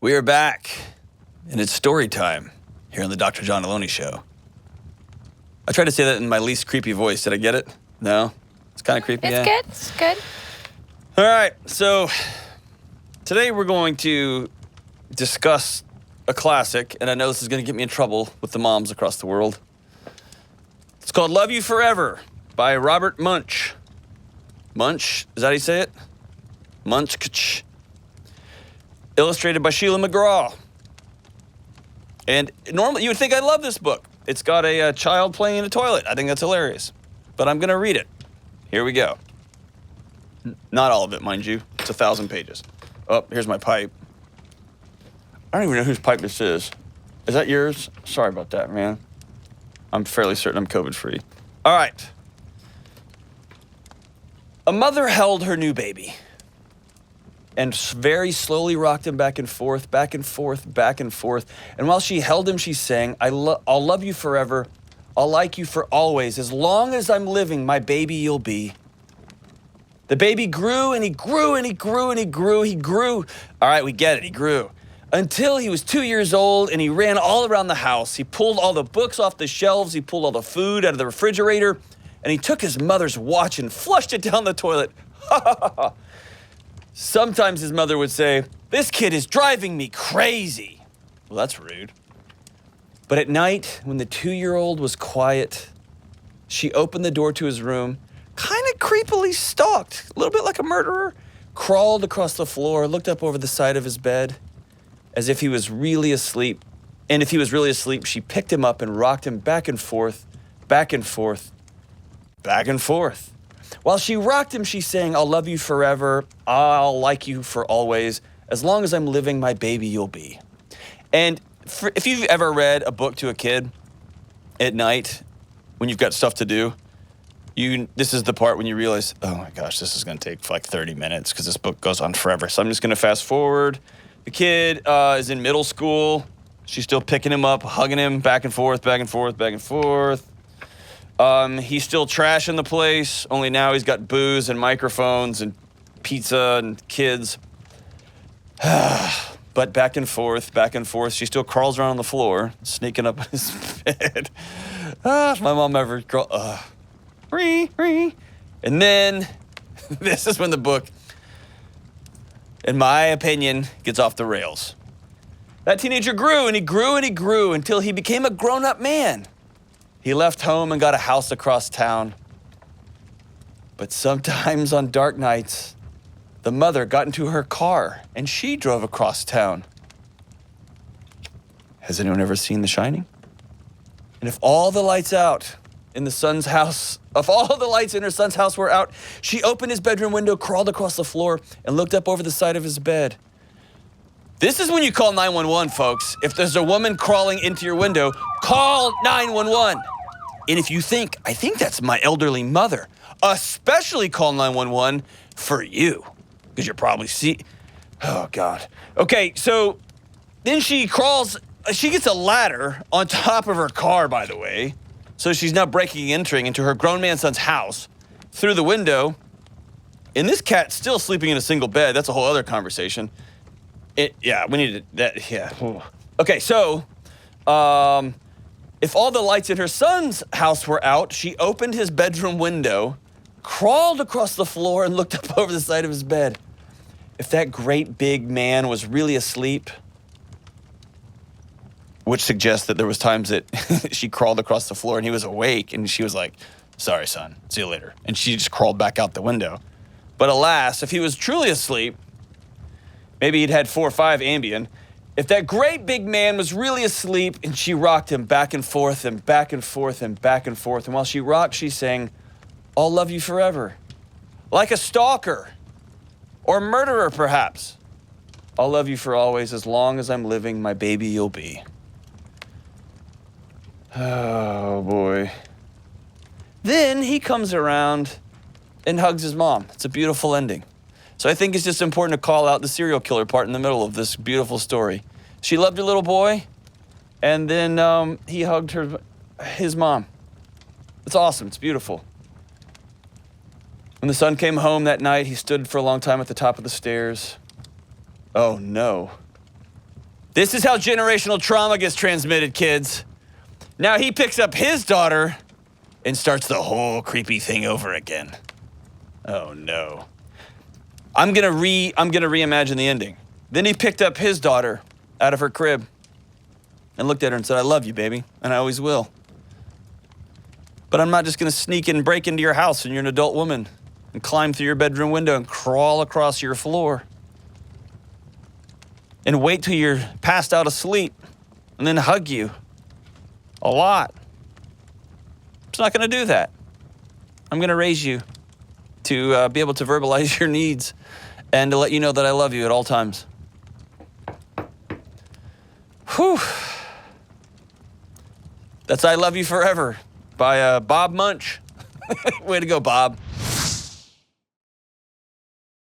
We are back, and it's story time here on the Dr. John Delony Show. I tried to say that in my least creepy voice. Did I get it? No? It's kind of creepy. It's good. It's good. All right, so today we're going to discuss a classic, and I know this is going to get me in trouble with the moms across the world. It's called Love You Forever by Robert Munsch. Munsch? Is that how you say it? Munsch. Illustrated by Sheila McGraw. And normally you would think I'd love this book. It's got a child playing in a toilet. I think that's hilarious. But I'm going to read it. Here we go. Not all of it, mind you. It's 1,000 pages. Oh, here's my pipe. I don't even know whose pipe this is. Is that yours? Sorry about that, man. I'm fairly certain I'm COVID-free. All right. A mother held her new baby and very slowly rocked him back and forth, back and forth, back and forth. And while she held him, she sang, I'll love you forever. I'll like you for always. As long as I'm living, my baby you'll be. The baby grew and he grew and he grew and he grew. He grew. All right, we get it. He grew. Until he was 2 years old and he ran all around the house. He pulled all the books off the shelves. He pulled all the food out of the refrigerator. And he took his mother's watch and flushed it down the toilet. Ha ha ha ha. Sometimes his mother would say, this kid is driving me crazy. Well, that's rude. But at night, when the 2-year-old was quiet, she opened the door to his room, kind of creepily stalked, a little bit like a murderer, crawled across the floor, looked up over the side of his bed, as if he was really asleep. And if he was really asleep, she picked him up and rocked him back and forth, back and forth, back and forth. While she rocked him, she sang, I'll love you forever. I'll like you for always. As long as I'm living, my baby you'll be. And if you've ever read a book to a kid at night when you've got stuff to do, this is the part when you realize, oh my gosh, this is going to take like 30 minutes because this book goes on forever. So I'm just going to fast forward. The kid is in middle school. She's still picking him up, hugging him back and forth, back and forth, back and forth. He's still trashing the place, only now he's got booze and microphones and pizza and kids. But back and forth, she still crawls around on the floor, sneaking up his bed. If my mom ever And then, this is when the book, in my opinion, gets off the rails. That teenager grew and he grew and he grew until he became a grown-up man. He left home and got a house across town. But sometimes on dark nights, the mother got into her car and she drove across town. Has anyone ever seen The Shining? And if all the lights out in the son's house, if all the lights in her son's house were out, she opened his bedroom window, crawled across the floor, and looked up over the side of his bed. This is when you call 911, folks. If there's a woman crawling into your window, call 911. And if you think, I think that's my elderly mother, especially call 911 for you, because you're probably oh God. Okay, so then she gets a ladder on top of her car, by the way. So she's now breaking and entering into her grown man son's house through the window. And this cat's still sleeping in a single bed. That's a whole other conversation. We need that, yeah. Okay, so, if all the lights in her son's house were out, she opened his bedroom window, crawled across the floor, and looked up over the side of his bed. If that great big man was really asleep, which suggests that there was times that she crawled across the floor and he was awake, and she was like, sorry, son, see you later. And she just crawled back out the window. But alas, if he was truly asleep, maybe he'd had 4 or 5 Ambien. If that great big man was really asleep and she rocked him back and forth and back and forth and back and forth, and while she rocked, she sang, I'll love you forever. Like a stalker or murderer, perhaps. I'll love you for always. As long as I'm living, my baby you'll be. Oh, boy. Then he comes around and hugs his mom. It's a beautiful ending. So I think it's just important to call out the serial killer part in the middle of this beautiful story. She loved her little boy, and then he hugged his mom. It's awesome. It's beautiful. When the son came home that night, he stood for a long time at the top of the stairs. Oh, no. This is how generational trauma gets transmitted, kids. Now he picks up his daughter and starts the whole creepy thing over again. Oh no. I'm gonna reimagine the ending. Then he picked up his daughter out of her crib and looked at her and said, I love you, baby, and I always will. But I'm not just gonna sneak in and break into your house when you're an adult woman and climb through your bedroom window and crawl across your floor and wait till you're passed out asleep and then hug you a lot. I'm just not gonna do that. I'm gonna raise you to be able to verbalize your needs and to let you know that I love you at all times. Whew. That's I Love You Forever by Bob Munch. Way to go, Bob.